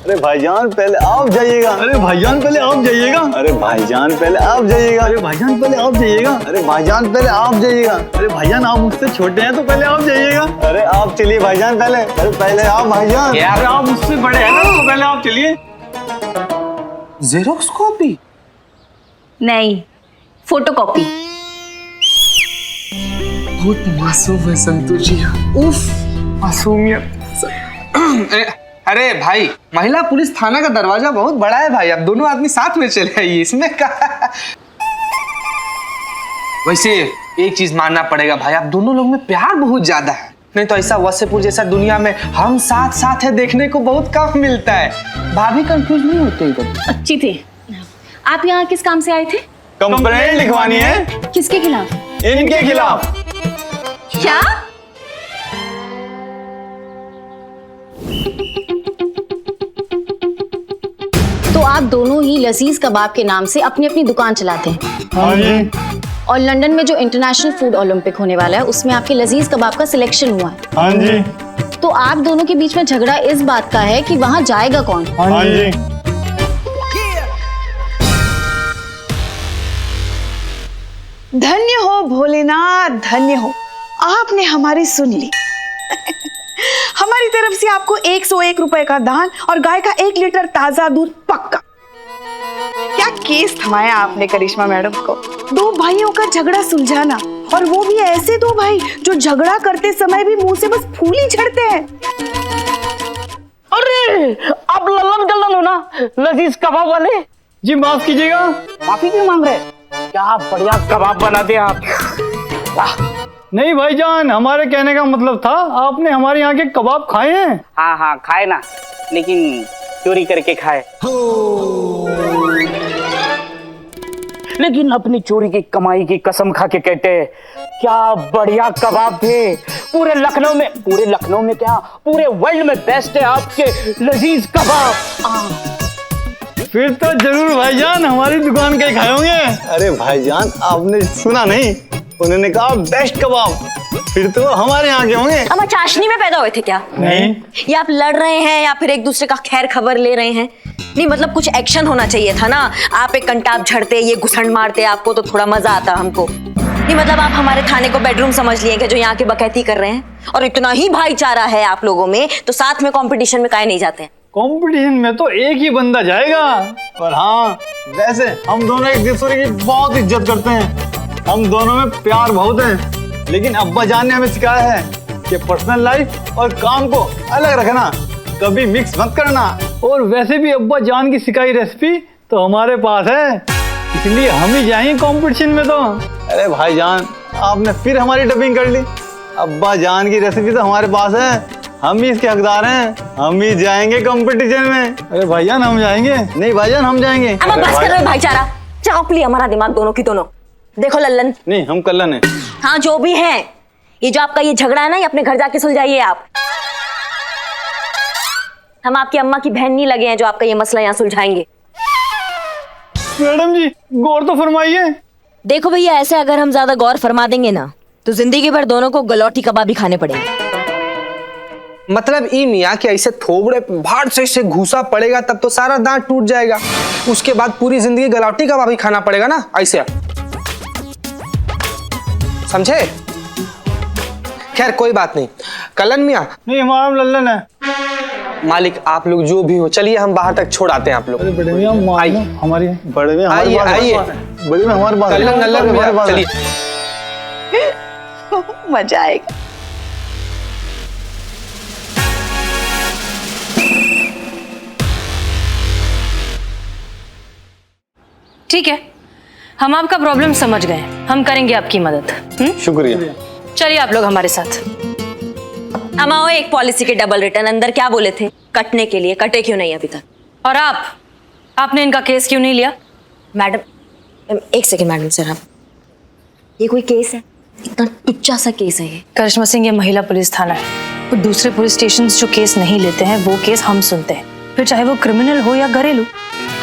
अरे भाईजान पहले आप जाइएगा। अरे भाईजान पहले आप जाइएगा। अरे भाईजान पहले आप जाइएगा। अरे भाईजान पहले आप जाइएगा। अरे भाईजान पहले आप जाइएगा। अरे भाईजान आप मुझसे छोटे हैं तो पहले आप जाइएगा। अरे आप चलिए भाईजान पहले। अरे पहले आप भाईजान। यार आप मुझसे बड़े हैं ना तो पहले आप चलिए। जेरोक्स कॉपी नहीं, फोटोकॉपी। बहुत मासूम है संतू जी। उफ, मासूमियत। अरे भाई, महिला पुलिस थाना का दरवाजा बहुत बड़ा है भाई, अब दोनों आदमी साथ में चले आइए, इसमें क्या। वैसे एक चीज मानना पड़ेगा भाई, आप दोनों लोग में प्यार बहुत ज्यादा है, नहीं तो ऐसा वसेपुर जैसा दुनिया में हम साथ साथ है देखने को बहुत कम मिलता है। भाभी कंफ्यूज नहीं होते कभी? अच्छी थे। आप यहाँ किस काम से आए थे? कंप्लेंट लिखवानी है। किसके खिलाफ? इनके खिलाफ। क्या? तो आप दोनों ही लजीज कबाब के नाम से अपनी अपनी दुकान चलाते हैं। हाँ जी। और लंदन में जो इंटरनेशनल फूड ओलंपिक होने वाला है उसमें आपके लजीज कबाब का सिलेक्शन हुआ है। हाँ जी। तो आप दोनों के बीच में झगड़ा इस बात का है कि वहाँ जाएगा कौन? हाँ जी। धन्य हो भोलेनाथ, धन्य हो, आपने हमारी सुन ली। हमारी तरफ से आपको 101 रुपए का दान और गाय का 1 लीटर ताजा दूध पक्का। क्या केस थमाया आपने करिश्मा मैडम को। 2 भाइयों का झगड़ा सुलझाना, और वो भी ऐसे 2 भाई जो झगड़ा करते समय भी मुंह से बस फूल ही झड़ते हैं। अरे आप लल्लन गल्लन हो ना, लजीज कबाब वाले। जी माफ कीजिएगा। माफी क्यों मांग रहे? क्या बढ़िया कबाब बनाते हैं आप। नहीं भाईजान, हमारे कहने का मतलब था आपने हमारे यहाँ के कबाब खाए हैं। हाँ हाँ खाए ना, लेकिन चोरी करके खाए। लेकिन अपनी चोरी की कमाई की कसम खा के कहते हैं क्या बढ़िया कबाब थे। पूरे लखनऊ में क्या, पूरे वर्ल्ड में बेस्ट है आपके लजीज कबाब। फिर तो जरूर भाईजान हमारी दुकान के ही खाए होंगे। अरे भाईजान आपने सुना नहीं, उन्होंने कहा बेस्ट कबाब, फिर तो हमारे यहाँ के होंगे। अब चाशनी में पैदा हुए थे क्या? नहीं। या आप लड़ रहे हैं या फिर एक दूसरे का खैर खबर ले रहे हैं? नहीं मतलब कुछ एक्शन होना चाहिए था ना। आप एक कंटाप झड़ते, ये घुसंड मारते आपको तो थोड़ा मजा आता हमको। नहीं मतलब आप हमारे थाने को बेडरूम समझ लिए जो यहाँ के बकैती कर रहे हैं। और इतना ही भाईचारा है आप लोगों में तो साथ में कंपटीशन में काहे नहीं जाते हैं? कंपटीशन में तो एक ही बंदा जाएगा। पर हाँ, वैसे हम दोनों एक दूसरे की बहुत इज्जत करते हैं, हम दोनों में प्यार बहुत है। लेकिन अब्बा जान ने हमें सिखाया है कि पर्सनल लाइफ और काम को अलग रखना, कभी मिक्स मत करना। और वैसे भी अब्बा जान की सिखाई रेसिपी तो हमारे पास है, इसलिए हम ही जाएंगे कंपटीशन में। तो अरे भाईजान आपने फिर हमारी डबिंग कर ली। अब्बा जान की रेसिपी तो हमारे पास है, हम ही इसके हकदार हैं, हम ही जाएंगे कंपटीशन में। अरे भाईजान हम जाएंगे। नहीं भाईजान हम जाएंगे। अब बस कर रहे भाईचारा, चाप लिया हमारा दिमाग दोनों की दोनों। देखो लल्लन, नहीं हम कल्लन है। हाँ जो भी है, ये जो आपका ये झगड़ा है ना, ये अपने घर जाके सुलझाइए आप। हम आपकी अम्मा की बहन नहीं लगे हैं जो आपका ये मसला यहाँ सुलझाएंगे। मैडम जी गौर तो फरमाइए। देखो भैया, ऐसे अगर हम ज्यादा गौर फरमा देंगे ना तो जिंदगी भर दोनों को गलौटी कबाब भी खाने पड़ेंगे। मतलब ई मियाँ कि ऐसे थोबड़े भाड़ से घुसा पड़ेगा तब तो सारा दांत टूट जाएगा, उसके बाद पूरी जिंदगी गलौटी कबाब ही खाना पड़ेगा ना, ऐसे समझे? खैर कोई बात नहीं। कल्लन मियाँ। नहीं हमारा लल्लन है। मालिक आप लोग जो भी हो, चलिए हम बाहर तक छोड़ आते हैं आप लोग। अरे बड़े भैया हमारी बड़े में आइए आइए, बड़े में हमारे पास कल्लन नल्लन मियाँ चलिए। मजा आएगा। ठीक है, हम आपका प्रॉब्लम समझ गए, हम करेंगे आपकी मदद। शुक्रिया। चलिए आप लोग हमारे साथ। हम आओ, एक पॉलिसी के डबल रिटर्न अंदर क्या बोले थे कटने के लिए, कटे क्यों नहीं अभी तक? और आपने इनका केस क्यों नहीं लिया? मैडम एक सेकंड मैडम सर, आप ये कोई केस है? इतना टुच्चा सा केस है ये। करिश्मा सिंह ये महिला पुलिस थाना है, और दूसरे पुलिस स्टेशन जो केस नहीं लेते हैं वो केस हम सुनते हैं, फिर चाहे वो क्रिमिनल हो या घरेलू।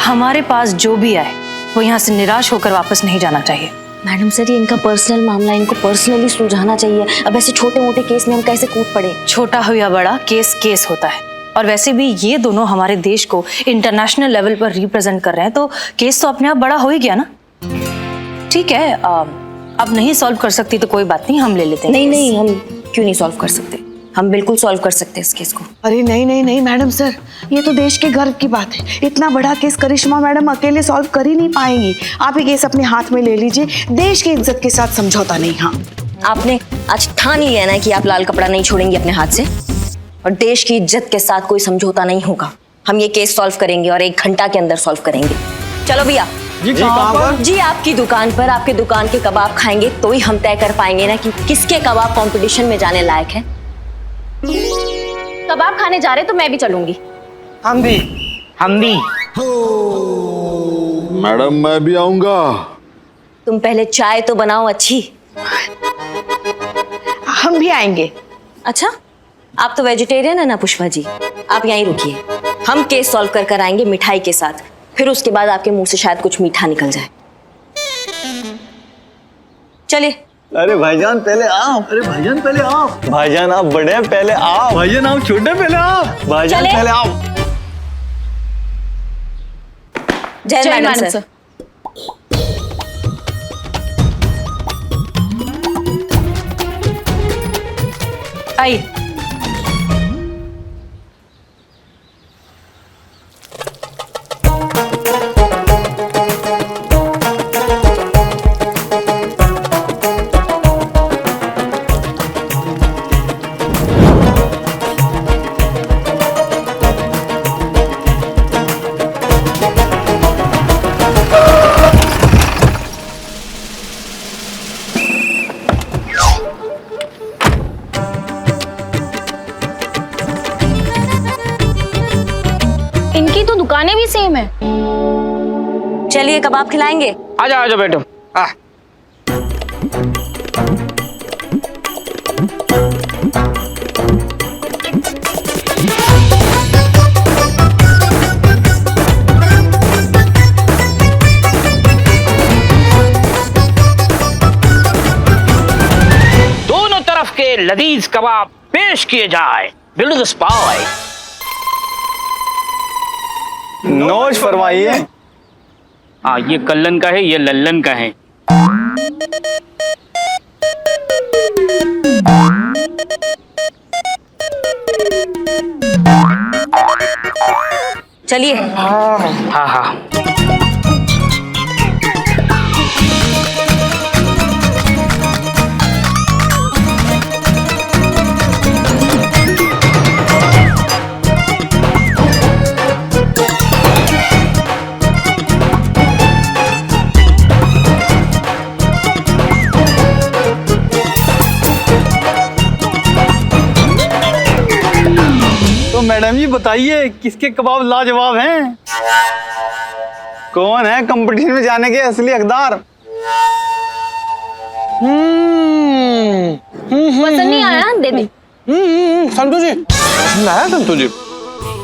हमारे पास जो भी आए वो यहाँ से निराश होकर वापस नहीं जाना चाहिए। मैडम सर ये इनका पर्सनल मामला, इनको पर्सनली सुलझाना चाहिए। अब ऐसे छोटे मोटे केस में हम कैसे कूद पड़े? छोटा हो या बड़ा, केस केस होता है, और वैसे भी ये दोनों हमारे देश को इंटरनेशनल लेवल पर रिप्रेजेंट कर रहे हैं, तो केस तो अपने आप बड़ा हो ही गया ना। ठीक है, अब नहीं सॉल्व कर सकती तो कोई बात नहीं, हम ले लेते हैं। नहीं नहीं, हम क्यों नहीं सॉल्व कर सकते? हम बिल्कुल सॉल्व कर सकते हैं इस केस को। अरे नहीं नहीं नहीं मैडम सर, ये तो देश के गर्व की बात है। इतना बड़ा केस करिश्मा मैडम अकेले सॉल्व कर ही नहीं पाएंगी। आप ये केस अपने हाथ में ले लीजिए, देश की इज्जत के साथ समझौता नहीं। हाँ, आपने आज ठान लिया ना कि आप लाल कपड़ा नहीं छोड़ेंगे अपने हाथ से, और देश की इज्जत के साथ कोई समझौता नहीं होगा। हम ये केस सॉल्व करेंगे और 1 घंटा के अंदर सॉल्व करेंगे। चलो भैया। जी कहाँ पर? जी आपकी दुकान पर, आपके दुकान के कबाब खाएंगे तो ही हम तय कर पाएंगे ना कि किसके कबाब कंपटीशन में जाने लायक है। कबाब खाने जा रहे तो मैं भी चलूंगी। हम भी। मैडम मैं भी आऊंगा। तुम पहले चाय तो बनाओ अच्छी। हम भी आएंगे। अच्छा, आप तो वेजिटेरियन है ना पुष्पा जी, आप यहीं रुकिए, हम केस सॉल्व कर कर आएंगे मिठाई के साथ। फिर उसके बाद आपके मुंह से शायद कुछ मीठा निकल जाए। चलिए। अरे भाईजान पहले आप। अरे भाईजान पहले आप। भाईजान आप बड़े हैं, पहले आप। भाईजान आप छोटे, पहले आप। भाईजान चले। पहले आप। जय मैडम सर। आइए। इनकी तो दुकानें भी सेम है। चलिए कबाब खिलाएंगे। आ जाओ बेटो। दोनों तरफ के लजीज कबाब पेश किए जाए। Build the spy. नोश फरमाइए। हाँ, ये कल्लन का है, ये लल्लन का है। चलिए। हाँ हाँ। तो मैडम जी बताइए, किसके कबाब लाजवाब हैं? कौन है कंपटीशन में जाने के असली हकदार? पसंद नहीं आया? दे दे। संतू जी, ना संतू जी,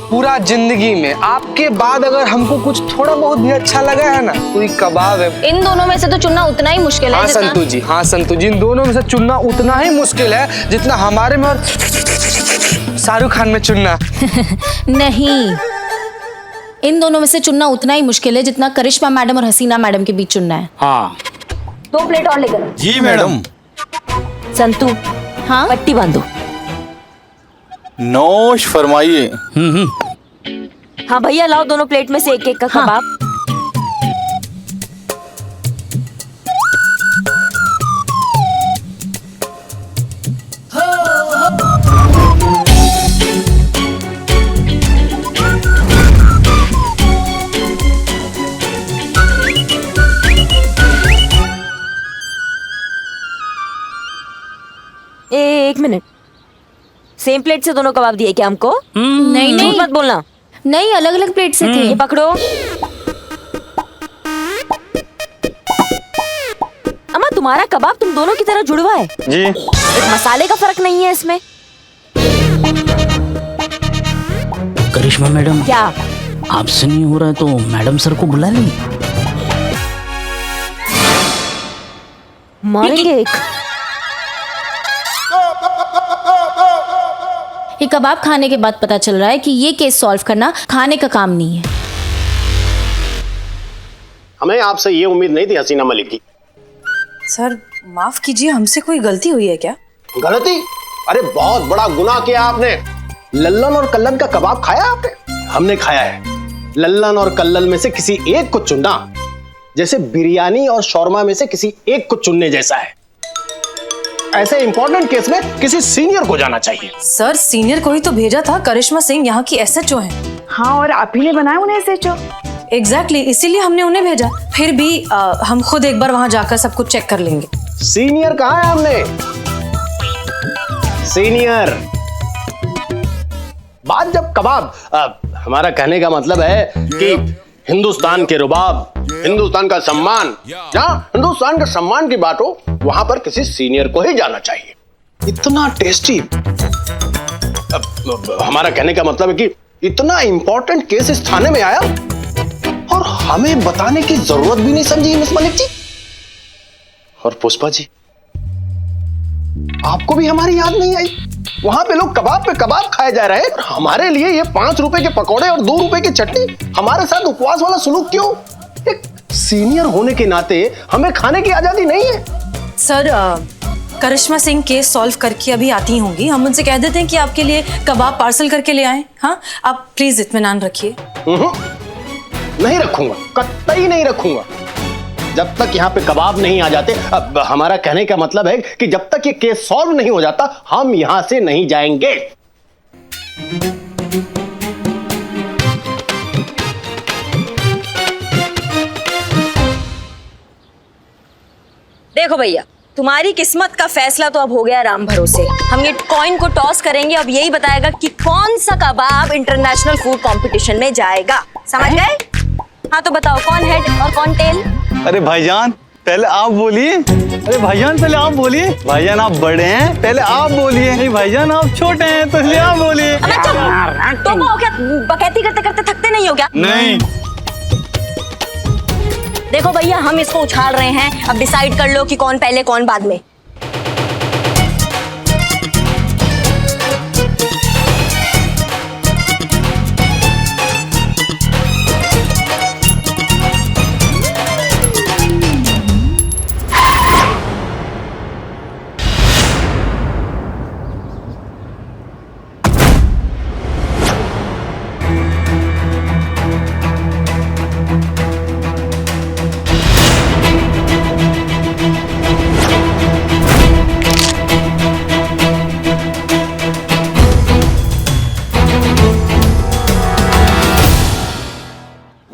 पूरा जिंदगी में आपके बाद अगर हमको कुछ थोड़ा बहुत भी अच्छा लगा है ना, तो ये कबाब है। इन दोनों में से तो चुनना उतना ही मुश्किल है हाँ जितना... संतू जी, हाँ संतू जी, इन दोनों में से चुनना उतना ही मुश्किल है जितना हमारे में और शाहरुख खान में चुनना। नहीं, इन दोनों में से चुनना उतना ही मुश्किल है जितना करिश्मा मैडम और हसीना मैडम के बीच चुनना है। हाँ 2 प्लेट और लेकर। जी मैडम। संतू, हाँ पट्टी बांधो। नोश फरमाइए। हाँ भैया, लाओ दोनों प्लेट में से एक एक का हाँ। कबाब। एक मिनट, सेम प्लेट से दोनों कबाब दिए क्या हमको? नहीं झूठ नहीं मत बोलना। नहीं, अलग अलग प्लेट से थे। ये पकड़ो। अम्मा, तुम्हारा कबाब तुम दोनों की तरह जुड़वा है। जी। एक मसाले का फर्क नहीं है इसमें। करिश्मा मैडम, क्या? आपसे नहीं हो रहा है तो मैडम सर को बुला लें। मारेंगे एक। ये कबाब खाने के बाद पता चल रहा है कि ये केस सॉल्व करना खाने का काम नहीं है। हमें आपसे ये उम्मीद नहीं थी हसीना मलिक की। सर माफ कीजिए, हमसे कोई गलती हुई है क्या? गलती? अरे बहुत बड़ा गुनाह किया आपने। लल्लन और कल्लन का कबाब खाया आपने? हमने खाया है। लल्लन और कल्लन में से किसी एक को चुनना जैसे बिरयानी और शौरमा में से किसी एक को चुनने जैसा है। ऐसे इंपॉर्टेंट केस में किसी सीनियर को जाना चाहिए। सर सीनियर को ही तो भेजा था, करिश्मा सिंह यहाँ की SHO हैं। हाँ, और आप ही ने बनाया उन्हें SHO। एग्जैक्टली, इसीलिए हमने उन्हें भेजा। फिर भी हम खुद एक बार वहां जाकर सब कुछ चेक कर लेंगे। सीनियर कहाँ है? हमने सीनियर बात जब कबाब, हमारा कहने का मतलब है कि हिंदुस्तान के रुबाब, हिंदुस्तान का सम्मान, जहां हिंदुस्तान के सम्मान की बात हो वहां पर किसी सीनियर को ही जाना चाहिए। इतना टेस्टी, हमारा कहने का मतलब है कि इतना इंपॉर्टेंट केस इस थाने में आया और हमें बताने की जरूरत भी नहीं समझी मिस मलिक जी। और पुष्पा जी, आपको भी हमारी याद नहीं आई? वहां पे लोग कबाब पे कबाब खाए जा रहे हैं और हमारे लिए ये 5 रुपए के पकौड़े और 2 रुपए की चटनी, हमारे साथ उपवास वाला सुलूक क्यों? एक सीनियर होने के नाते हमें खाने की आजादी नहीं है? सर करिश्मा सिंह केस सॉल्व करके अभी आती होंगी, हम उनसे कह देते हैं कि आपके लिए कबाब पार्सल करके ले आए। हाँ, आप प्लीज इत्मीनान रखिए। नहीं रखूंगा, कतई नहीं रखूंगा जब तक यहाँ पे कबाब नहीं आ जाते। अब हमारा कहने का मतलब है कि जब तक ये केस सॉल्व नहीं हो जाता हम यहां से नहीं जाएंगे। देखो भैया, तुम्हारी किस्मत का फैसला तो अब हो गया राम भरोसे। हम ये कॉइन को टॉस करेंगे, अब यही बताएगा कि कौन सा कबाब इंटरनेशनल फूड कंपटीशन में जाएगा। समझ गए? हाँ तो बताओ, कौन हेड और कौन टेल? अरे भाईजान पहले आप बोलिए। अरे भाईजान पहले आप बोलिए। भाईजान आप बड़े हैं, पहले आप बोलिए। नहीं भाईजान आप छोटे हैं तो इसलिए आप बोलिए। अबे चुप! तुम हो क्या? बकैती करते करते थकते नहीं हो क्या? नहीं। देखो भैया, हम इसको उछाल रहे हैं, अब डिसाइड कर लो कि कौन पहले कौन बाद में।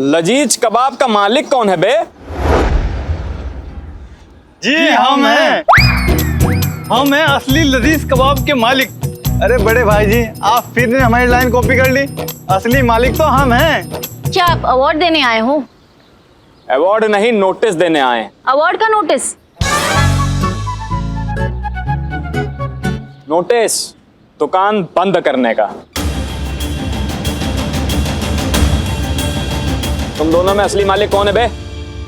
लजीज कबाब का मालिक कौन है बे? जी हम हैं असली लजीज कबाब के मालिक। अरे बड़े भाई जी, आप फिर ने हमारी लाइन कॉपी कर ली। असली मालिक तो हम हैं। क्या आप अवार्ड देने आए हो? अवार्ड नहीं, नोटिस देने आए। अवार्ड का नोटिस? नोटिस दुकान बंद करने का। तुम दोनों में असली मालिक कौन है बे?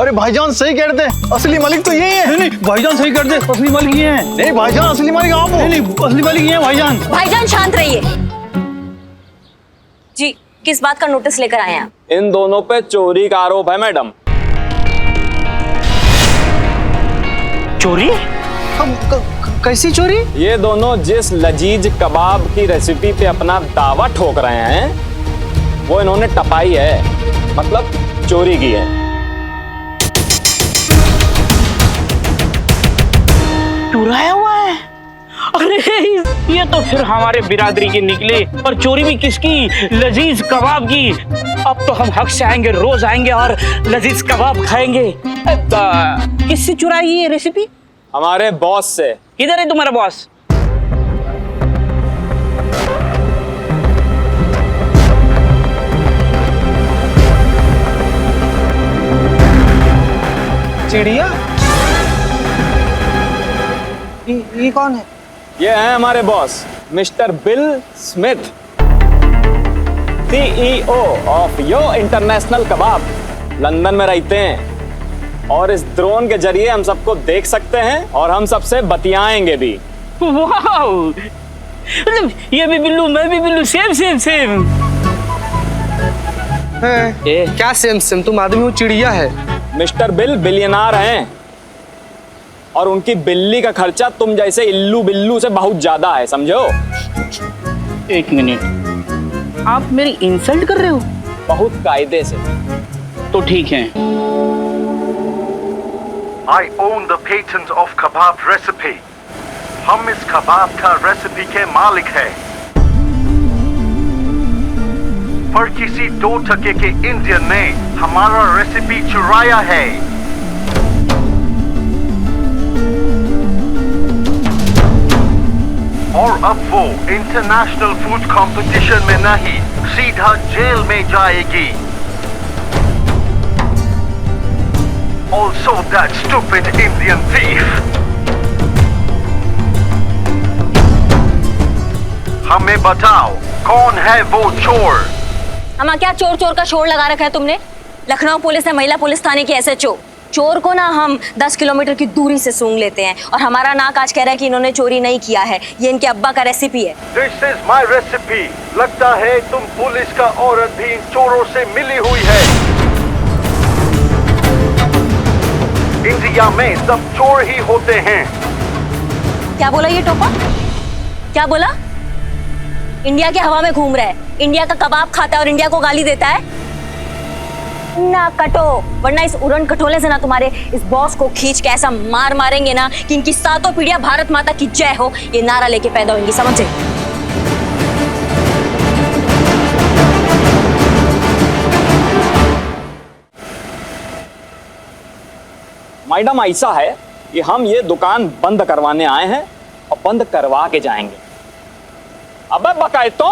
अरे भाईजान सही कह रहे थे, असली मालिक तो यही है। नहीं भाईजान सही कर दे, असली मालिक ये हैं। नहीं भाईजान, असली मालिक आप हो। नहीं असली मालिक ये हैं भाईजान। भाईजान शांत रहिए। जी, किस बात का नोटिस लेकर आए हैं? इन दोनों पे चोरी का आरोप है मैडम। चोरी? कैसी चोरी? ये दोनों जिस लजीज कबाब की रेसिपी पे अपना दावा ठोक रहे हैं वो इन्होंने टपाई है, मतलब चोरी की है। चुराया हुआ है? अरे ये तो फिर हमारे बिरादरी की निकली, और चोरी भी किसकी? लजीज कबाब की। अब तो हम हक से आएंगे, रोज आएंगे और लजीज कबाब खाएंगे। किससे चुराई ये रेसिपी? हमारे बॉस से। किधर है तुम्हारा बॉस? चिड़िया? ये कौन है? ये है हमारे boss mister bill Smith, CEO of yo international kebab. London में रहते हैं और इस ड्रोन के जरिए हम सबको देख सकते हैं और हम सबसे बतियाएंगे भी। वाह! मतलब ये भी बिल्लू, मैं भी बिल्लू, सेम सेम सेम। क्या सेम सेम? तुम आदमी हो, चिड़िया है। मिस्टर बिल बिलियनार हैं और उनकी बिल्ली का खर्चा तुम जैसे इल्लू बिल्लू से बहुत ज्यादा है, समझो। एक मिनट, आप मेरी इंसल्ट कर रहे हो? बहुत कायदे से। तो ठीक है। I own the patent of kebab recipe. हम इस कबाब का रेसिपी के मालिक है। पर किसी 2% के इंडियन ने हमारा रेसिपी चुराया है। और अब वो इंटरनेशनल फूड कंपटीशन में नहीं, सीधा जेल में जाएगी। Also that stupid Indian thief. हमें बताओ कौन है वो चोर? हमारा क्या चोर चोर का शोर लगा रखा है तुमने? लखनऊ पुलिस है, महिला पुलिस थाने की SHO। चोर को ना हम 10 किलोमीटर की दूरी से सूंघ लेते हैं और हमारा नाक आज कह रहा है कि इन्होंने चोरी नहीं किया है, ये इनके अब्बा का रेसिपी है। This is my recipe. लगता है तुम पुलिस का औरत भी चोरों से मिली हुई है। इंडिया में सब चोर ही होते हैं। क्या बोला ये टोपा? क्या बोला? इंडिया के हवा में घूम रहा है, इंडिया का कबाब खाता है और इंडिया को गाली देता है? ना कटो, वरना इस उड़न खटोले से ना तुम्हारे इस बॉस को खींच के ऐसा मार मारेंगे ना कि इनकी सातों पीढ़ियां भारत माता की जय हो ये नारा लेके पैदा होंगी, समझे? मैडम ऐसा है कि हम ये दुकान बंद करवाने आए हैं और बंद करवा के जाएंगे। अबे बकाए तो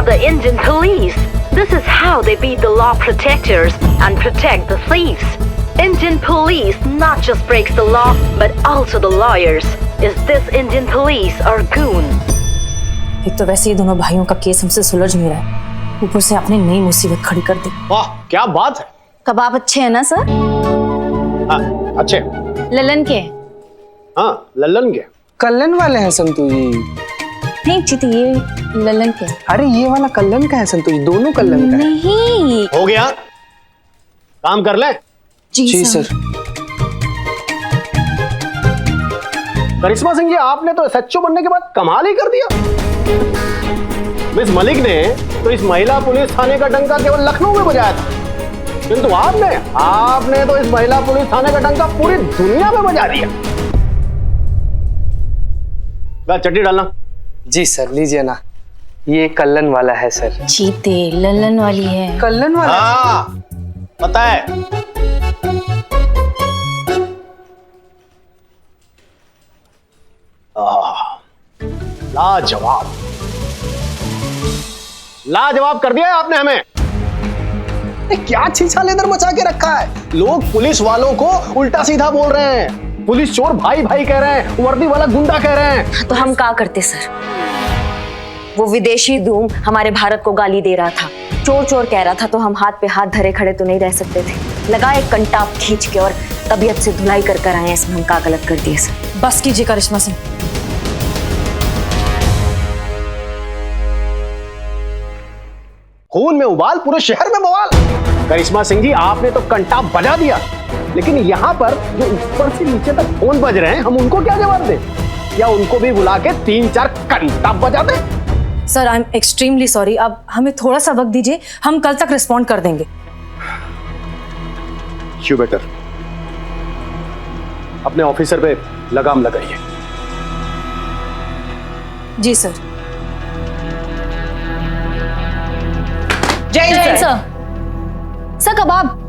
The Indian police. This is how they beat the law protectors and protect the thieves. Indian police not just breaks the law but also the lawyers. Is this Indian police or goon? एक तो वैसे ही दोनों भाइयों का case हमसे सुलझ नहीं रहा है, ऊपर से आपने नई मुसीबत खड़ी कर दी। वाह क्या बात है। कबाब अच्छे हैं ना सर? हाँ अच्छे। ललन के? हाँ ललन के। कल्लन वाले हैं संतू जी? नहीं चित, ये ललन के। अरे ये वाला कल्लन का है संतू जी, दोनों कल्लन का है। नहीं हो गया, काम कर ले। जी सर। करिश्मा सिंह जी आपने तो SHO बनने के बाद कमाल ही कर दिया। मिस मलिक ने तो इस महिला पुलिस थाने का डंका केवल लखनऊ में बजाया था, किंतु आपने तो इस महिला पुलिस थाने का डंका पूरी दुनिया में बजा दिया। चट्टी डालना। जी सर लीजिए ना, ये कल्लन वाला है सर। चीते ललन वाली है। कल्लन वाला? हाँ पता है। लाजवाब लाजवाब कर दिया है आपने हमें। क्या छीछा लेदर मचा के रखा है। लोग पुलिस वालों को उल्टा सीधा बोल रहे हैं, पुलिस चोर भाई भाई कह रहे हैं, वर्दी वाला गुंडा कह रहे हैं। तो हम क्या करते सर? वो विदेशी धूम हमारे भारत को गाली दे रहा था, चोर चोर कह रहा था, तो हम हाथ पे हाथ धरे खड़े तो नहीं रह सकते थे। लगा एक कंटाप खींच के और तबीयत से धुलाई कर आए हैं, इसमें हम क्या गलत कर दिए सर? बस कीजिए करिश्मा सिंह। खून में उबाल, पूरे शहर में बवाल। करिश्मा सिंह जी आपने तो कंटाप बजा दिया, लेकिन यहाँ पर जो ऊपर से नीचे तक फोन बज रहे हैं, हम उनको क्या जवाब दें? या उनको भी बुला के 3-4 कंटाप बजा दें? Sir I am extremely sorry, अब हमें थोड़ा सा वक्त दीजिए, हम कल तक रिस्पॉन्ड कर देंगे। यू बेटर अपने ऑफिसर पे लगाम लगाइए। जी सर। जय सर। सर कबाब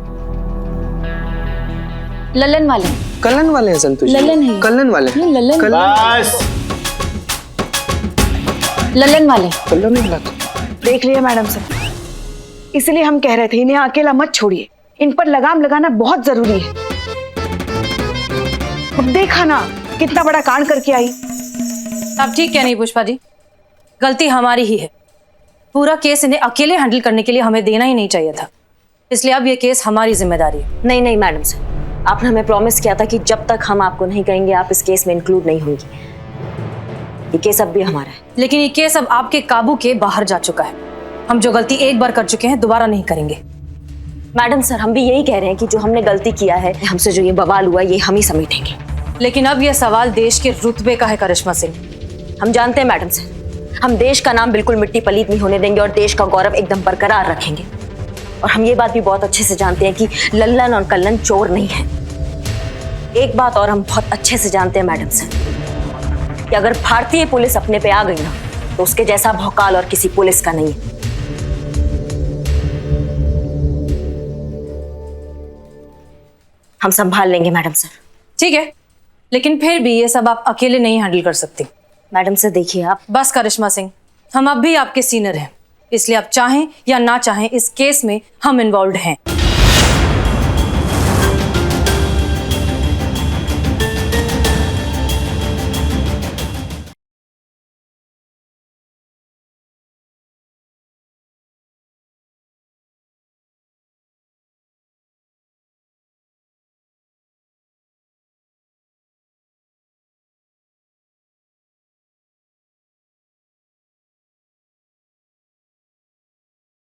ललन वाले। कलन वाले हैं संतोष जी। ललन है। कलन वाले हैं। ललन बस ललन वाले। कलन वाला तो देख लिया मैडम सर, इसलिए हम कह रहे थे इन्हें अकेला मत छोड़िए, इन पर लगाम लगाना बहुत जरूरी है। अब देखा ना कितना बड़ा कांड करके आई। आप ठीक क्या नहीं पुष्पा जी, गलती हमारी ही है। पूरा केस इन्हें अकेले हैंडल करने के लिए हमें देना ही नहीं चाहिए था, इसलिए अब ये केस हमारी जिम्मेदारी है। नहीं नहीं मैडम सर, आपने हमें प्रॉमिस किया था कि जब तक हम आपको नहीं कहेंगे आप इस केस में इंक्लूड नहीं होंगी। ये केस अब भी हमारा है। लेकिन ये केस अब आपके काबू के बाहर जा चुका है। हम जो गलती एक बार कर चुके हैं दोबारा नहीं करेंगे। मैडम सर, हम भी यही कह रहे हैं कि जो हमने गलती किया है, हमसे जो ये बवाल हुआ ये हम ही समेटेंगे। लेकिन अब यह सवाल देश के रुतबे का है करिश्मा सिंह। हम जानते हैं मैडम सर, हम देश का नाम बिल्कुल मिट्टी पलीत नहीं होने देंगे और देश का गौरव एकदम बरकरार रखेंगे। और हम ये बात भी बहुत अच्छे से जानते हैं कि लल्लन और कल्लन चोर नहीं है। एक बात और हम बहुत अच्छे से जानते हैं मैडम सर, कि अगर भारतीय पुलिस अपने पे आ गई ना तो उसके जैसा भौकाल और किसी पुलिस का नहीं है। हम संभाल लेंगे मैडम सर। ठीक है, लेकिन फिर भी ये सब आप अकेले नहीं हैंडल कर सकती। मैडम सर देखिए आप। बस करिश्मा सिंह, हम अब भी आपके सीनियर हैं, इसलिए आप चाहें या ना चाहें इस केस में हम इन्वॉल्व हैं।